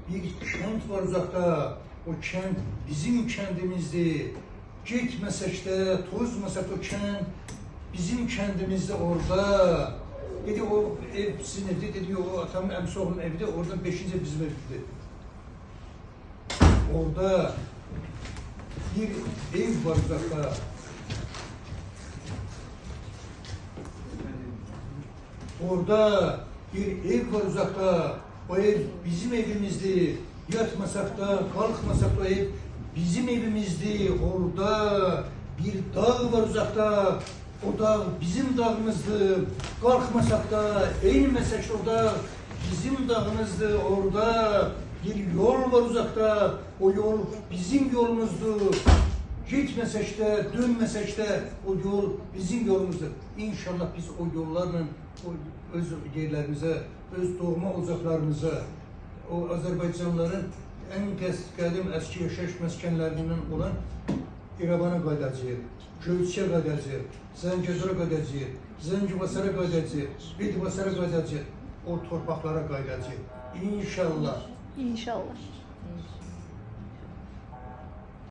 bir kent var uzakta. O kent bizim kendimizdi. Gitmesek de, tozmasak o kent bizim kendimizde orada. Dedi o ev sizin evde, dedi o atamın emsi oğlunun evde, oradan 5. bizim evde. Orada bir ev var uzakta. Orada bir ev var uzakta. O ev bizim evimizdi. Yatmasak da, kalkmasak da ev bizim evimizdi. Orada bir dağ var uzakta. O dağ bizim dağımızdı. Kalkmasak da, eğilmesek de o dağ bizim dağımızdı. Orada bir yol var uzakta. O yol bizim yolumuzdu. Gitmesek de, dönmesek de o yol bizim yolumuzdur. İnşallah biz o yollarla o öz yerlerimize, öz doğma ocaklarımıza, o Azərbaycanlıların en qədim eski yaşayış məskənlərindən olan İrəvana qayıdacağıq, Göyçə qayıdacağıq, Zəngəzura qayıdacağıq, Zəngibasara qayıdacağıq, Bedibasara qayıdacağıq, o torpaqlara qayıdacağıq. İnşallah. İnşallah.